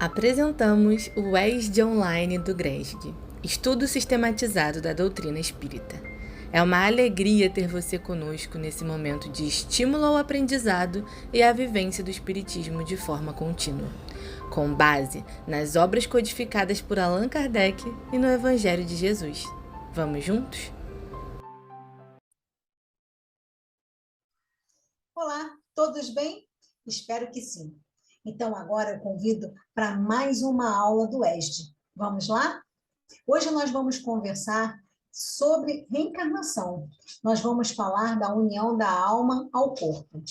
Apresentamos o ESD Online do GRESD, Estudo Sistematizado da Doutrina Espírita. É uma alegria ter você conosco nesse momento de estímulo ao aprendizado e à vivência do Espiritismo de forma contínua, com base nas obras codificadas por Allan Kardec e no Evangelho de Jesus. Vamos juntos? Olá, todos bem? Espero que sim. Então, agora eu convido para mais uma aula do ESD. Vamos lá? Hoje nós vamos conversar sobre reencarnação. Nós vamos falar da união da alma ao corpo.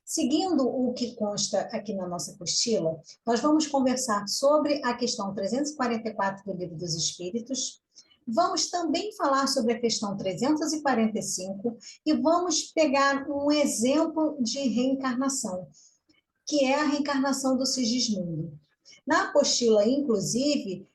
Seguindo o que consta aqui na nossa apostila, nós vamos conversar sobre a questão 344 do Livro dos Espíritos. Vamos também falar sobre a questão 345 e vamos pegar um exemplo de reencarnação, que é a reencarnação do Sigismundo. Na apostila, inclusive,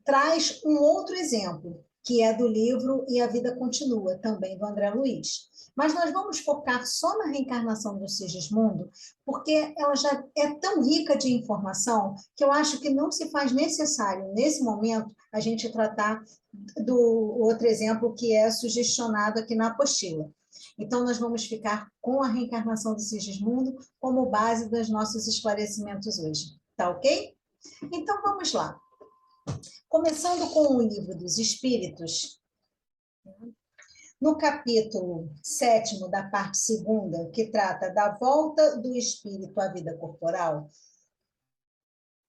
traz um outro exemplo, que é do livro E a Vida Continua, também do André Luiz. Mas nós vamos focar só na reencarnação do Sigismundo, porque ela já é tão rica de informação que eu acho que não se faz necessário, nesse momento, a gente tratar do outro exemplo que é sugestionado aqui na apostila. Então, nós vamos ficar com a reencarnação do Sigismundo como base dos nossos esclarecimentos hoje. Tá ok? Então, vamos lá. Começando com o Livro dos Espíritos, no capítulo 7º da parte 2ª, que trata da volta do espírito à vida corporal,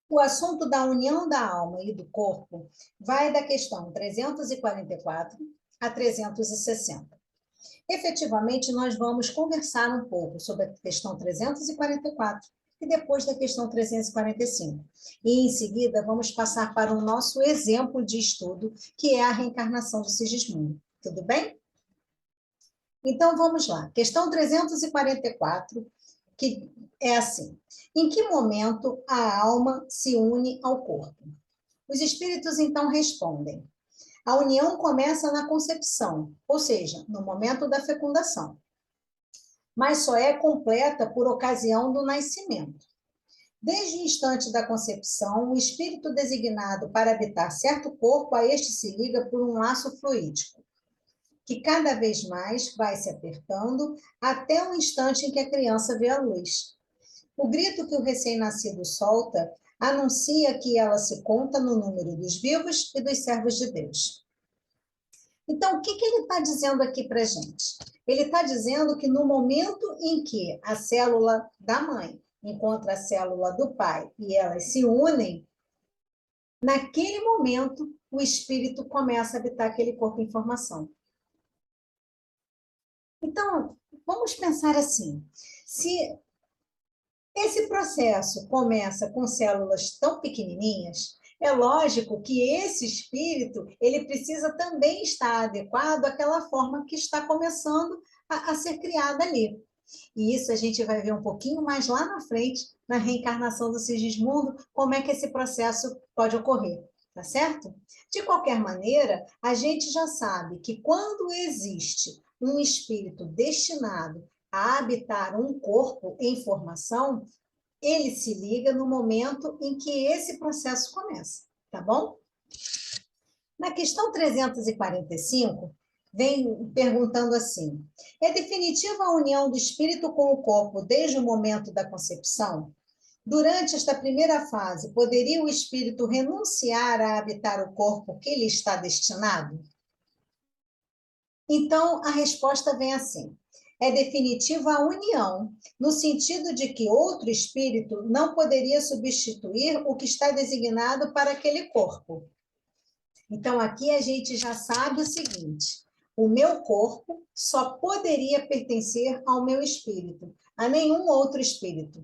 o assunto da união da alma e do corpo vai da questão 344 a 360. Efetivamente, nós vamos conversar um pouco sobre a questão 344 e depois da questão 345. E, em seguida, vamos passar para o nosso exemplo de estudo, que é a reencarnação do Sigismundo. Tudo bem? Então, vamos lá. Questão 344, que é assim. Em que momento a alma se une ao corpo? Os espíritos, então, respondem. A união começa na concepção, ou seja, no momento da fecundação, mas só é completa por ocasião do nascimento. Desde o instante da concepção, o espírito designado para habitar certo corpo, a este se liga por um laço fluídico, que cada vez mais vai se apertando até o instante em que a criança vê a luz. O grito que o recém-nascido solta anuncia que ela se conta no número dos vivos e dos servos de Deus. Então, o que ele está dizendo aqui para a gente? Ele está dizendo que no momento em que a célula da mãe encontra a célula do pai e elas se unem, naquele momento o espírito começa a habitar aquele corpo em formação. Então, vamos pensar assim, se esse processo começa com células tão pequenininhas, é lógico que esse espírito, ele precisa também estar adequado àquela forma que está começando a ser criada ali. E isso a gente vai ver um pouquinho mais lá na frente, na reencarnação do Sigismundo, como é que esse processo pode ocorrer, tá certo? De qualquer maneira, a gente já sabe que quando existe um espírito destinado a habitar um corpo em formação, ele se liga no momento em que esse processo começa, tá bom? Na questão 345, vem perguntando assim: é definitiva a união do espírito com o corpo desde o momento da concepção? Durante esta primeira fase, poderia o espírito renunciar a habitar o corpo que lhe está destinado? Então, a resposta vem assim: é definitiva a união, no sentido de que outro espírito não poderia substituir o que está designado para aquele corpo. Então, aqui a gente já sabe o seguinte: o meu corpo só poderia pertencer ao meu espírito, a nenhum outro espírito.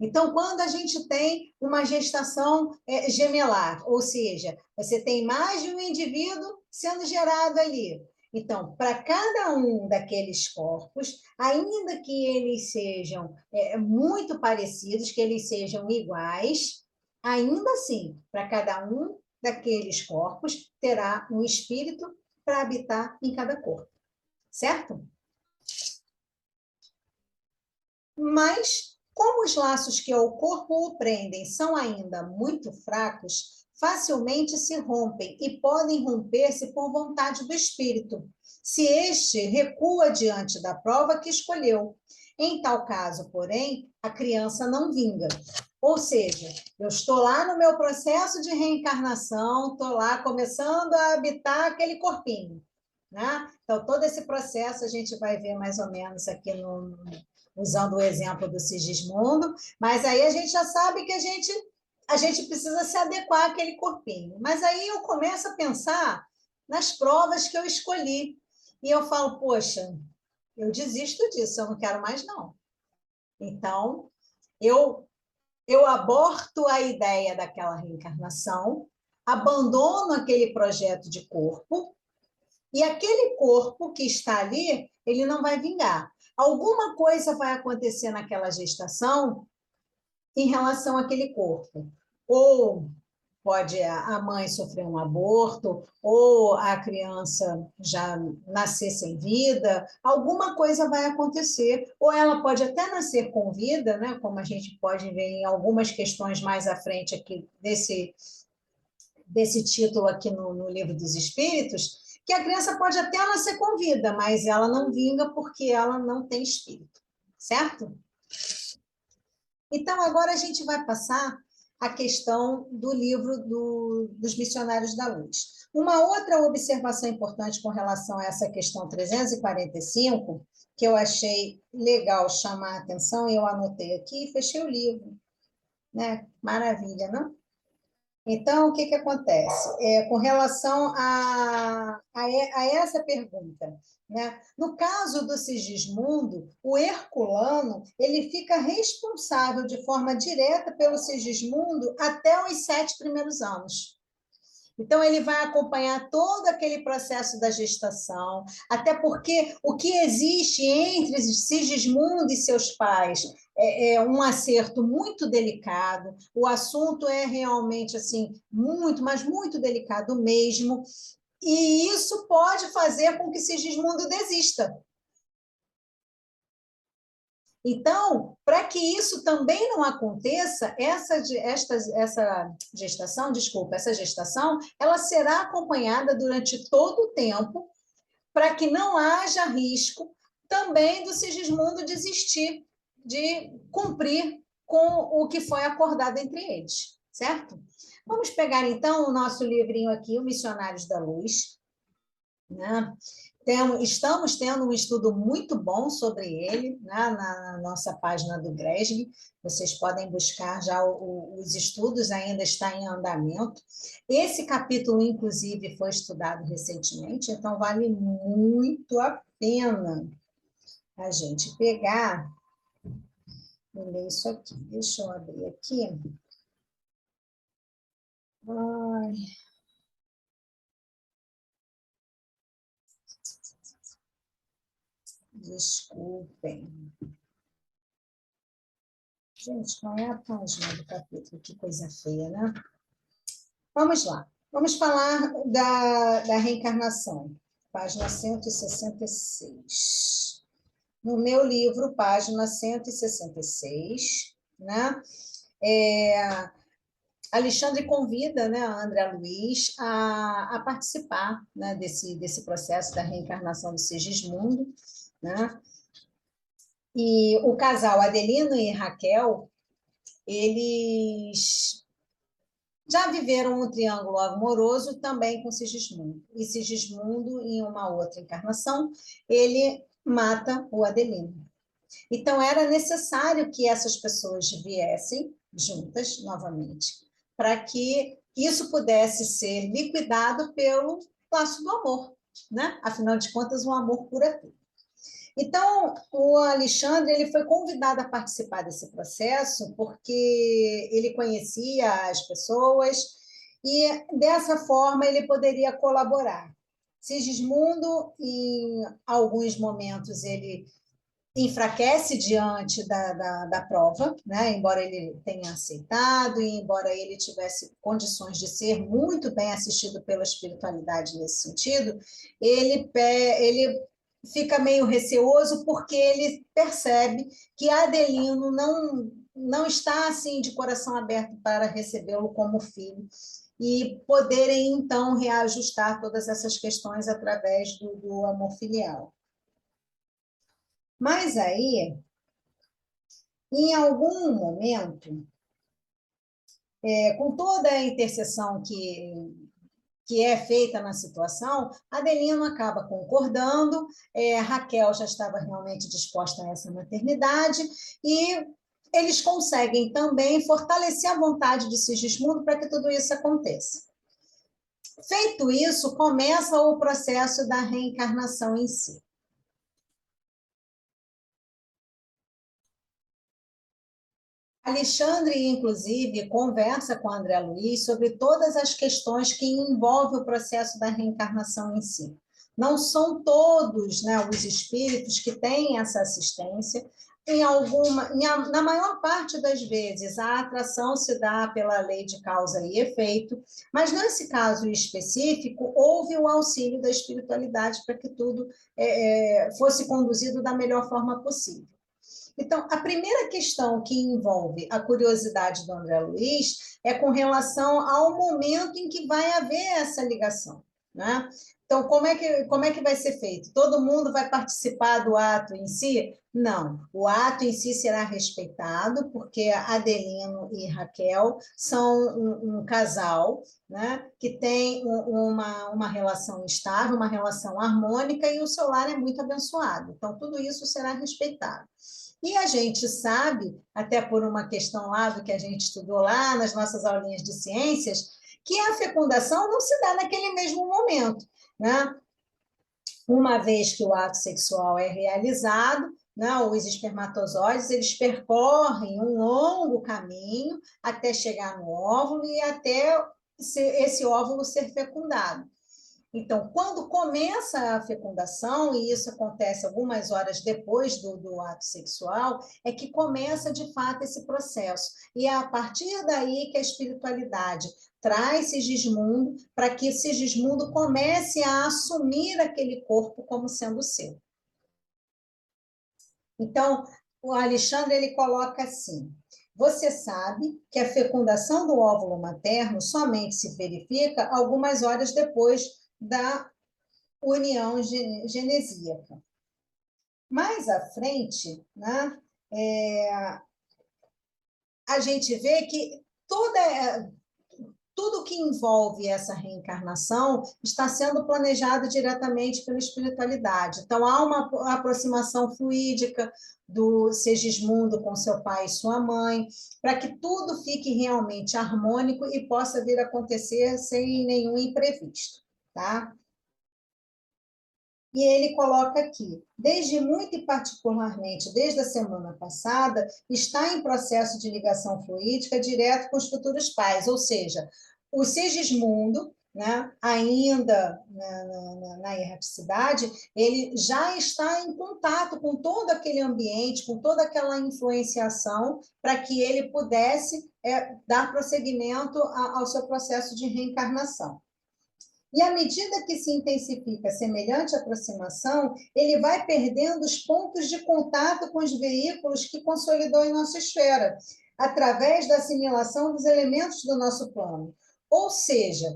Então, quando a gente tem uma gestação gemelar, ou seja, você tem mais de um indivíduo sendo gerado ali. Então, para cada um daqueles corpos, ainda que eles sejam muito parecidos, que eles sejam iguais, ainda assim, para cada um daqueles corpos, terá um espírito para habitar em cada corpo. Certo? Mas Como os laços que ao corpo o prendem são ainda muito fracos, facilmente se rompem e podem romper-se por vontade do espírito, se este recua diante da prova que escolheu. Em tal caso, porém, a criança não vinga. Ou seja, eu estou lá no meu processo de reencarnação, estou lá começando a habitar aquele corpinho, né? Então, todo esse processo a gente vai ver mais ou menos aqui usando o exemplo do Sigismundo, mas aí a gente já sabe que a gente precisa se adequar àquele corpinho. Mas aí eu começo a pensar nas provas que eu escolhi, e eu falo, poxa, eu desisto disso, eu não quero mais, não. Então, eu aborto a ideia daquela reencarnação, abandono aquele projeto de corpo, e aquele corpo que está ali, ele não vai vingar. Alguma coisa vai acontecer naquela gestação em relação àquele corpo. Ou pode a mãe sofrer um aborto, ou a criança já nascer sem vida, alguma coisa vai acontecer, ou ela pode até nascer com vida, né? Como a gente pode ver em algumas questões mais à frente aqui desse título aqui no Livro dos Espíritos, que a criança pode até nascer com vida, mas ela não vinga porque ela não tem espírito, certo? Então, agora a gente vai passar a questão do livro dos Missionários da Luz. Uma outra observação importante com relação a essa questão 345, que eu achei legal chamar a atenção, e eu anotei aqui e fechei o livro. Né? Maravilha, não? Então, o que, que acontece? Com relação a essa pergunta, né? No caso do Sigismundo, o Herculano ele fica responsável de forma direta pelo Sigismundo até os 7 primeiros anos. Então, ele vai acompanhar todo aquele processo da gestação, até porque o que existe entre Sigismundo e seus pais é um acerto muito delicado, o assunto é realmente assim muito, mas muito delicado mesmo, e isso pode fazer com que Sigismundo desista. Então, para que isso também não aconteça, essa gestação, ela será acompanhada durante todo o tempo, para que não haja risco também do Sigismundo desistir de cumprir com o que foi acordado entre eles, certo? Vamos pegar, então, o nosso livrinho aqui, o Missionários da Luz, né? Estamos tendo um estudo muito bom sobre ele, né, na nossa página do GRESB. Vocês podem buscar já os estudos, ainda está em andamento. Esse capítulo, inclusive, foi estudado recentemente, então vale muito a pena a gente pegar e ler isso aqui. Deixa eu abrir aqui. Ai. Desculpem. Gente, qual é a página do capítulo? Que coisa feia, né? Vamos lá. Vamos falar da reencarnação. Página 166. No meu livro, página 166, né? Alexandre convida, né, a André Luiz a participar, né, desse processo da reencarnação do Sigismundo, né? E o casal Adelino e Raquel, eles já viveram um triângulo amoroso também com Sigismundo. E Sigismundo, em uma outra encarnação, ele mata o Adelino. Então, era necessário que essas pessoas viessem juntas novamente, para que isso pudesse ser liquidado pelo laço do amor, né? Afinal de contas, o amor cura tudo. Então, o Alexandre ele foi convidado a participar desse processo porque ele conhecia as pessoas e, dessa forma, ele poderia colaborar. Sigismundo, em alguns momentos, ele enfraquece diante da prova, né? Embora ele tenha aceitado e embora ele tivesse condições de ser muito bem assistido pela espiritualidade nesse sentido, ele fica meio receoso porque ele percebe que Adelino não está assim de coração aberto para recebê-lo como filho e poderem, então, reajustar todas essas questões através do amor filial. Mas aí, em algum momento, com toda a intercessão que é feita na situação, Adelino acaba concordando, Raquel já estava realmente disposta a essa maternidade, e eles conseguem também fortalecer a vontade de Sigismundo para que tudo isso aconteça. Feito isso, começa o processo da reencarnação em si. Alexandre, inclusive, conversa com André Luiz sobre todas as questões que envolvem o processo da reencarnação em si. Não são todos, né, os espíritos que têm essa assistência. Na maior parte das vezes, a atração se dá pela lei de causa e efeito, mas nesse caso específico, houve o auxílio da espiritualidade para que tudo fosse conduzido da melhor forma possível. Então, a primeira questão que envolve a curiosidade do André Luiz é com relação ao momento em que vai haver essa ligação, né? Então, como é que vai ser feito? Todo mundo vai participar do ato em si? Não, o ato em si será respeitado, porque Adelino e Raquel são um casal, né, que tem uma relação estável, uma relação harmônica, e o seu lar é muito abençoado. Então, tudo isso será respeitado. E a gente sabe, até por uma questão lá do que a gente estudou lá nas nossas aulinhas de ciências, que a fecundação não se dá naquele mesmo momento, né? Uma vez que o ato sexual é realizado, né, os espermatozoides eles percorrem um longo caminho até chegar no óvulo e até esse óvulo ser fecundado. Então, quando começa a fecundação, e isso acontece algumas horas depois do ato sexual, é que começa, de fato, esse processo. E é a partir daí que a espiritualidade traz Sigismundo para que Sigismundo comece a assumir aquele corpo como sendo seu. Então, o Alexandre ele coloca assim: você sabe que a fecundação do óvulo materno somente se verifica algumas horas depois da união genesíaca. Mais à frente, né, a gente vê que tudo que envolve essa reencarnação está sendo planejado diretamente pela espiritualidade. Então, há uma aproximação fluídica do Segismundo com seu pai e sua mãe, para que tudo fique realmente harmônico e possa vir a acontecer sem nenhum imprevisto, tá? E ele coloca aqui, desde muito e particularmente desde a semana passada, está em processo de ligação fluídica direto com os futuros pais, ou seja, o Sigismundo, né, ainda na erraticidade, ele já está em contato com todo aquele ambiente, com toda aquela influenciação, para que ele pudesse dar prosseguimento ao seu processo de reencarnação. E à medida que se intensifica semelhante aproximação, ele vai perdendo os pontos de contato com os veículos que consolidou em nossa esfera, através da assimilação dos elementos do nosso plano. Ou seja,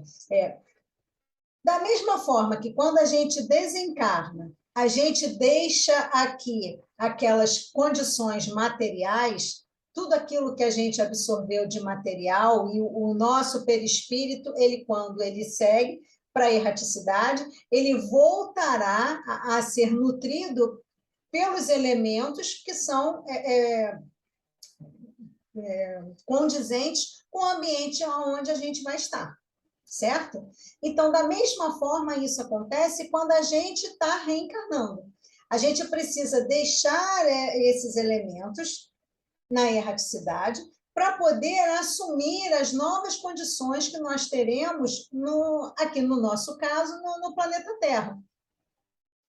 da mesma forma que quando a gente desencarna, a gente deixa aqui aquelas condições materiais, tudo aquilo que a gente absorveu de material, e o nosso perispírito, ele, quando ele segue para a erraticidade, ele voltará a ser nutrido pelos elementos que são condizentes com o ambiente onde a gente vai estar, certo? Então, da mesma forma, isso acontece quando a gente está reencarnando. A gente precisa deixar esses elementos na erraticidade para poder assumir as novas condições que nós teremos aqui no nosso caso, no planeta Terra.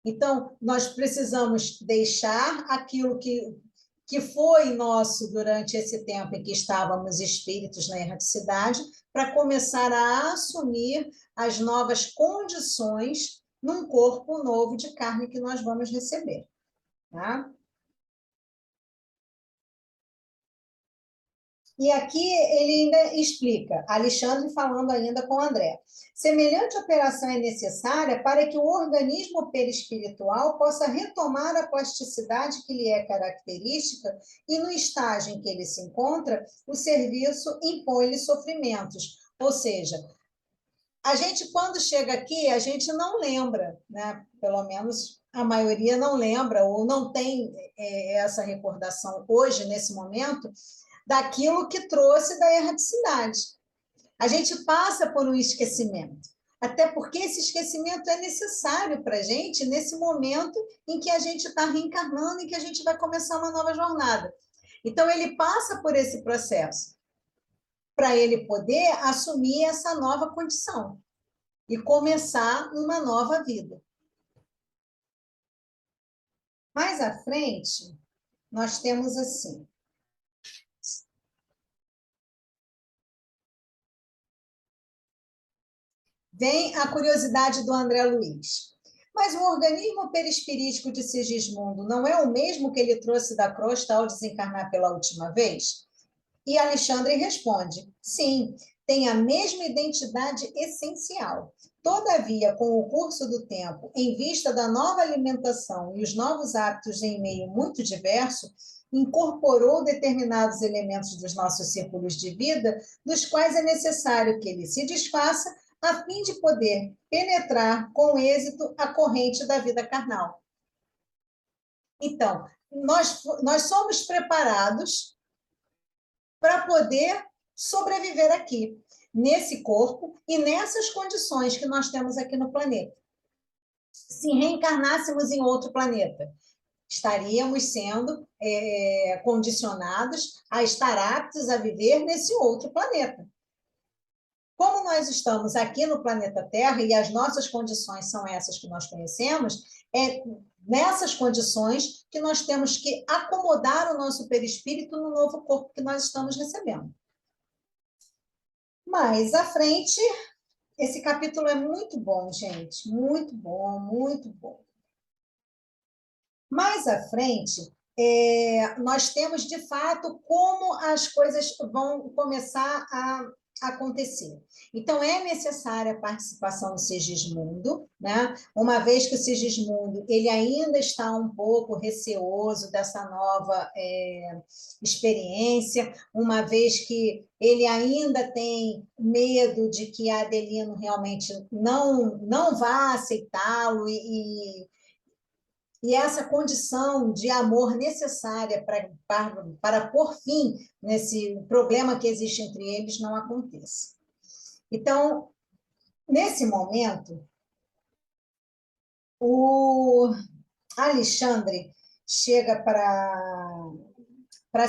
Então, nós precisamos deixar aquilo que foi nosso durante esse tempo em que estávamos espíritos na erraticidade, para começar a assumir as novas condições, num corpo novo de carne que nós vamos receber. Tá? E aqui ele ainda explica, Alexandre falando ainda com André. Semelhante operação é necessária para que o organismo perispiritual possa retomar a plasticidade que lhe é característica e no estágio em que ele se encontra, o serviço impõe-lhe sofrimentos. Ou seja, a gente, quando chega aqui, a gente não lembra, né? Pelo menos a maioria não lembra ou não tem essa recordação hoje, nesse momento, daquilo que trouxe da erraticidade. A gente passa por um esquecimento, até porque esse esquecimento é necessário para a gente nesse momento em que a gente está reencarnando e que a gente vai começar uma nova jornada. Então, ele passa por esse processo para ele poder assumir essa nova condição e começar uma nova vida. Mais à frente, nós temos assim. Vem a curiosidade do André Luiz. Mas o organismo perispirítico de Sigismundo não é o mesmo que ele trouxe da crosta ao desencarnar pela última vez? E Alexandre responde: sim, tem a mesma identidade essencial. Todavia, com o curso do tempo, em vista da nova alimentação e os novos hábitos em meio muito diverso, incorporou determinados elementos dos nossos círculos de vida, dos quais é necessário que ele se desfaça, a fim de poder penetrar com êxito a corrente da vida carnal. Então, nós somos preparados para poder sobreviver aqui, nesse corpo e nessas condições que nós temos aqui no planeta. Se reencarnássemos em outro planeta, estaríamos sendo condicionados a estar aptos a viver nesse outro planeta. Como nós estamos aqui no planeta Terra e as nossas condições são essas que nós conhecemos, é nessas condições que nós temos que acomodar o nosso perispírito no novo corpo que nós estamos recebendo. Mais à frente, esse capítulo é muito bom, gente. Muito bom, muito bom. Mais à frente, nós temos, de fato, como as coisas vão começar a acontecer. Então, é necessária a participação do Sigismundo, né? Uma vez que o Sigismundo ele ainda está um pouco receoso dessa nova experiência, uma vez que ele ainda tem medo de que Adelino realmente não vá aceitá-lo e essa condição de amor necessária para pôr fim nesse problema que existe entre eles não aconteça. Então, nesse momento, o Alexandre chega para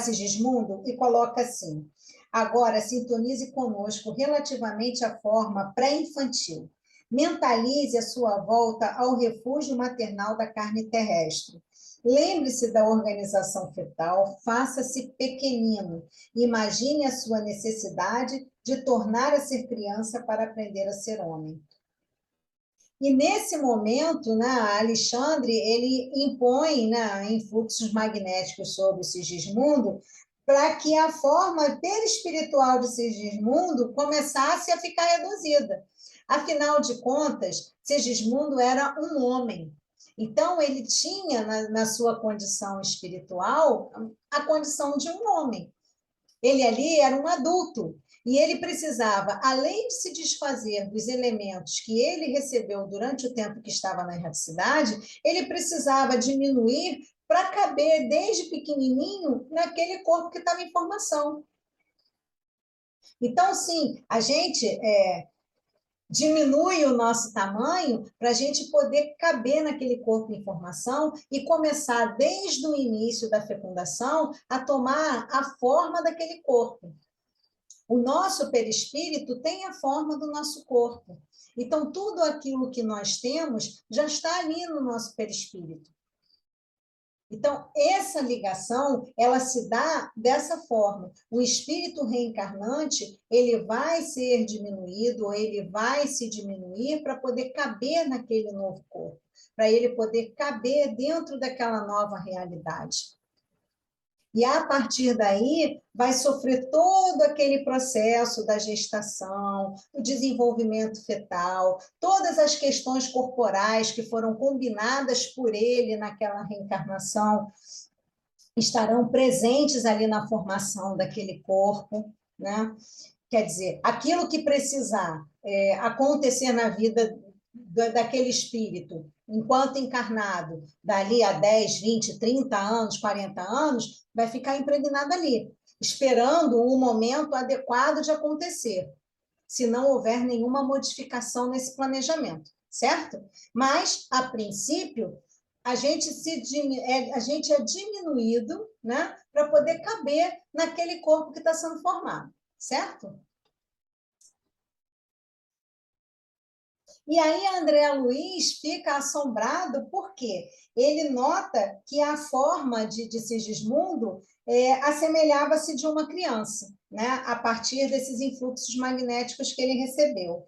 Sigismundo e coloca assim: agora sintonize conosco relativamente à forma pré-infantil. Mentalize a sua volta ao refúgio maternal da carne terrestre. Lembre-se da organização fetal, faça-se pequenino. Imagine a sua necessidade de tornar a ser criança para aprender a ser homem. E nesse momento, né, Alexandre ele impõe, né, influxos magnéticos sobre o Sigismundo para que a forma perispiritual de Sigismundo começasse a ficar reduzida. Afinal de contas, Sigismundo era um homem. Então, ele tinha na sua condição espiritual a condição de um homem. Ele ali era um adulto. E ele precisava, além de se desfazer dos elementos que ele recebeu durante o tempo que estava na erraticidade, ele precisava diminuir para caber desde pequenininho naquele corpo que estava em formação. Então, sim, a gente diminui o nosso tamanho para a gente poder caber naquele corpo em formação e começar, desde o início da fecundação, a tomar a forma daquele corpo. O nosso perispírito tem a forma do nosso corpo. Então, tudo aquilo que nós temos já está ali no nosso perispírito. Então, essa ligação, ela se dá dessa forma. O espírito reencarnante, ele vai ser diminuído, ou ele vai se diminuir para poder caber naquele novo corpo, para ele poder caber dentro daquela nova realidade. E a partir daí vai sofrer todo aquele processo da gestação, o desenvolvimento fetal, todas as questões corporais que foram combinadas por ele naquela reencarnação estarão presentes ali na formação daquele corpo, né? Quer dizer, aquilo que precisar acontecer na vida daquele espírito, enquanto encarnado, dali a 10, 20, 30 anos, 40 anos, vai ficar impregnado ali, esperando o momento adequado de acontecer, se não houver nenhuma modificação nesse planejamento, certo? Mas, a princípio, a gente é diminuído, né, para poder caber naquele corpo que está sendo formado, certo? E aí, André Luiz fica assombrado porque ele nota que a forma de Sigismundo assemelhava-se de uma criança, né, a partir desses influxos magnéticos que ele recebeu.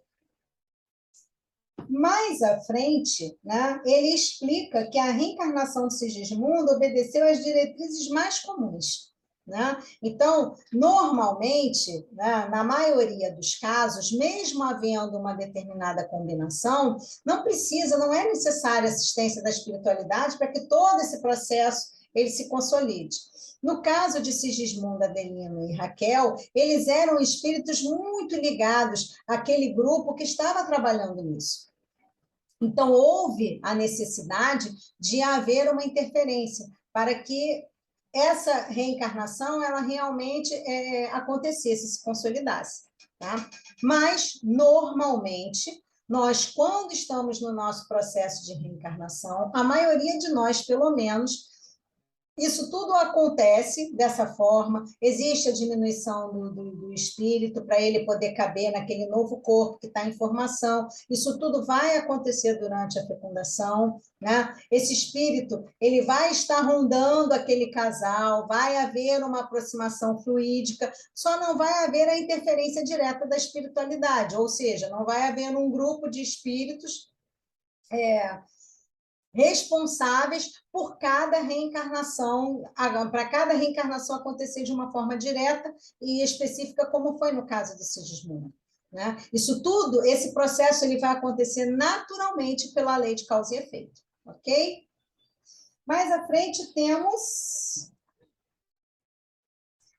Mais à frente, né, ele explica que a reencarnação de Sigismundo obedeceu às diretrizes mais comuns. Né? Então, normalmente, né, na maioria dos casos, mesmo havendo uma determinada combinação, não é necessária assistência da espiritualidade para que todo esse processo ele se consolide. No caso de Sigismundo, Adelino e Raquel, eles eram espíritos muito ligados àquele grupo que estava trabalhando nisso. Então, houve a necessidade de haver uma interferência para que essa reencarnação ela realmente acontecesse, se consolidasse. Tá? Mas, normalmente, nós, quando estamos no nosso processo de reencarnação, a maioria de nós, pelo menos, isso tudo acontece dessa forma, existe a diminuição do espírito para ele poder caber naquele novo corpo que está em formação, isso tudo vai acontecer durante a fecundação, né? Esse espírito, ele vai estar rondando aquele casal, vai haver uma aproximação fluídica, só não vai haver a interferência direta da espiritualidade, ou seja, não vai haver um grupo de espíritos responsáveis por cada reencarnação, para cada reencarnação acontecer de uma forma direta e específica, como foi no caso de Sigismundo. Né? Isso tudo, esse processo, ele vai acontecer naturalmente pela lei de causa e efeito, ok? Mais à frente temos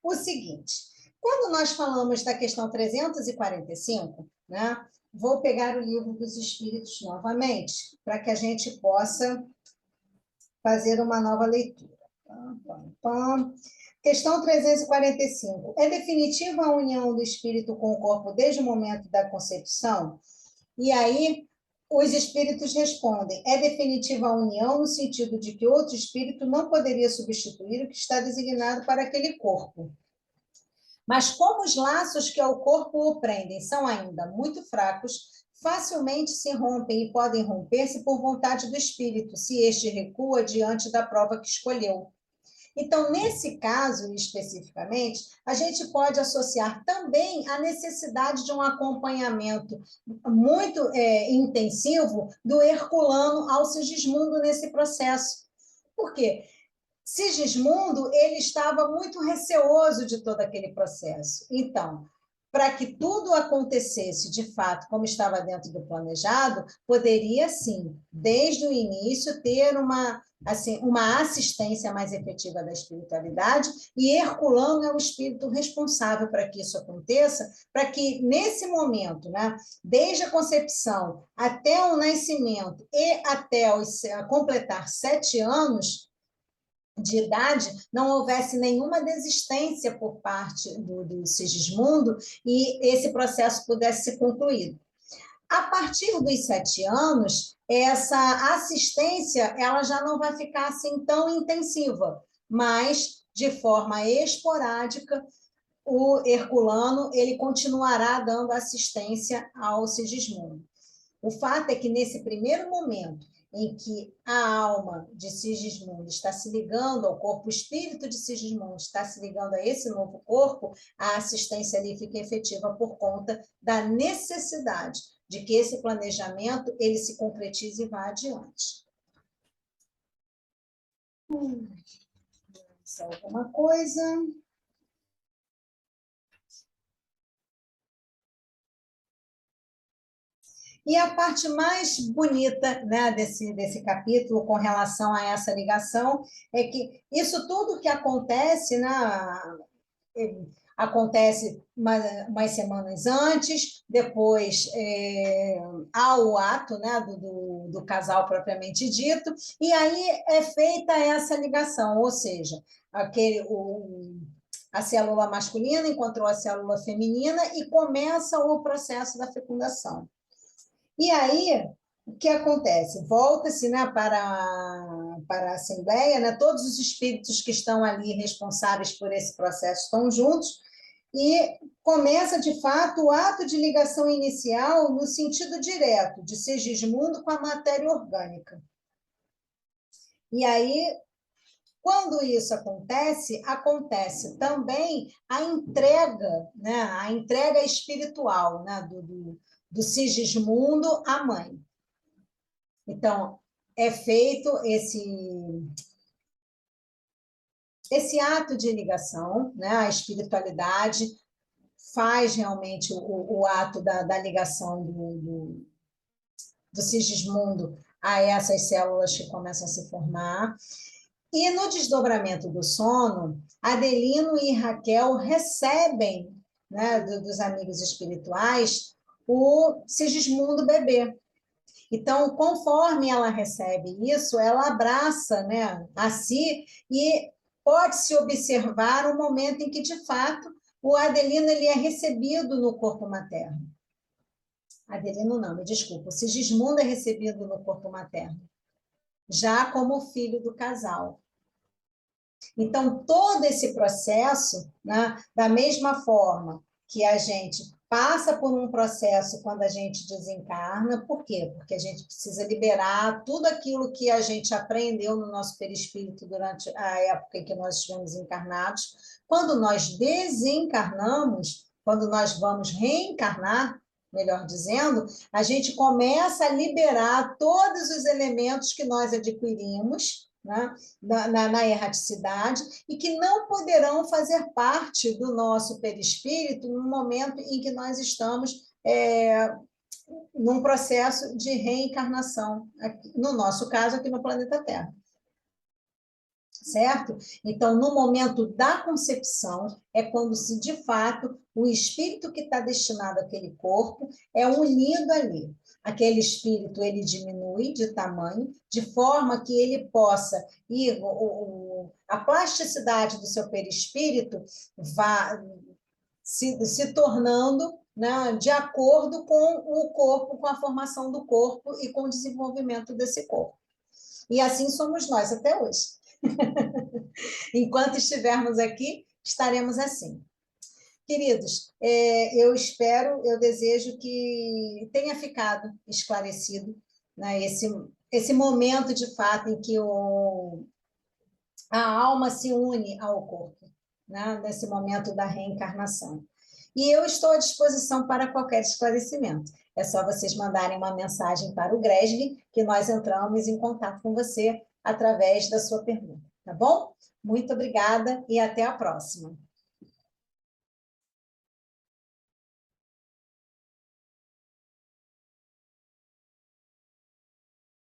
o seguinte, quando nós falamos da questão 345, né, vou pegar o livro dos Espíritos novamente, para que a gente possa fazer uma nova leitura. Questão 345. É definitiva a união do espírito com o corpo desde o momento da concepção? E aí, os espíritos respondem, é definitiva a união no sentido de que outro espírito não poderia substituir o que está designado para aquele corpo. Mas como os laços que ao corpo o prendem são ainda muito fracos, facilmente se rompem e podem romper-se por vontade do espírito, se este recua diante da prova que escolheu. Então, nesse caso, especificamente, a gente pode associar também a necessidade de um acompanhamento muito intensivo do Herculano ao Sigismundo nesse processo. Por quê? Sigismundo, ele estava muito receoso de todo aquele processo. Então, para que tudo acontecesse de fato como estava dentro do planejado, poderia sim, desde o início, ter uma assistência mais efetiva da espiritualidade, e Herculano é o espírito responsável para que isso aconteça, para que nesse momento, né, desde a concepção até o nascimento e até completar 7 anos, de idade, não houvesse nenhuma desistência por parte do Sigismundo e esse processo pudesse ser concluído. A partir dos 7 anos, essa assistência ela já não vai ficar assim tão intensiva, mas de forma esporádica, o Herculano ele continuará dando assistência ao Sigismundo. O fato é que nesse primeiro momento em que a alma de Sigismundo está se ligando ao corpo, o espírito de Sigismundo está se ligando a esse novo corpo, a assistência ali fica efetiva por conta da necessidade de que esse planejamento ele se concretize e vá adiante. Alguma coisa... E a parte mais bonita, né, desse capítulo com relação a essa ligação é que isso tudo que acontece, né, acontece umas semanas antes, depois há o ato, né, do casal propriamente dito, e aí é feita essa ligação, ou seja, a célula masculina encontrou a célula feminina e começa o processo da fecundação. E aí, o que acontece? Volta-se, né, para a Assembleia, né, todos os espíritos que estão ali responsáveis por esse processo estão juntos, e começa, de fato, o ato de ligação inicial no sentido direto, de Sigismundo com a matéria orgânica. E aí, quando isso acontece, acontece também a entrega, né, a entrega espiritual, né, do Sigismundo à mãe. Então, é feito esse ato de ligação, né? A espiritualidade faz realmente o ato da ligação do Sigismundo a essas células que começam a se formar. E no desdobramento do sono, Adelino e Raquel recebem, né, dos amigos espirituais o Sigismundo bebê. Então, conforme ela recebe isso, ela abraça, né, a si e pode-se observar o momento em que, de fato, o Adelino ele é recebido no corpo materno. Adelino não, me desculpa, o Sigismundo é recebido no corpo materno, já como filho do casal. Então, todo esse processo, né, da mesma forma que a gente passa por um processo quando a gente desencarna, por quê? Porque a gente precisa liberar tudo aquilo que a gente aprendeu no nosso perispírito durante a época em que nós estivemos encarnados. Quando nós desencarnamos, quando nós vamos reencarnar, melhor dizendo, a gente começa a liberar todos os elementos que nós adquirimos, né, na erraticidade, e que não poderão fazer parte do nosso perispírito no momento em que nós estamos num processo de reencarnação, no nosso caso, aqui no planeta Terra. Certo? Então, no momento da concepção, é quando se, de fato, o espírito que está destinado àquele corpo é unido ali. Aquele espírito, ele diminui de tamanho, de forma que ele possa ir, a plasticidade do seu perispírito vá se tornando, né, de acordo com o corpo, com a formação do corpo e com o desenvolvimento desse corpo. E assim somos nós até hoje. Enquanto estivermos aqui, estaremos assim. Queridos, eu espero, eu desejo que tenha ficado esclarecido, né, esse momento, de fato, em que a alma se une ao corpo, né, nesse momento da reencarnação. E eu estou à disposição para qualquer esclarecimento. É só vocês mandarem uma mensagem para o GRESG, que nós entramos em contato com você através da sua pergunta, tá bom? Muito obrigada e até a próxima.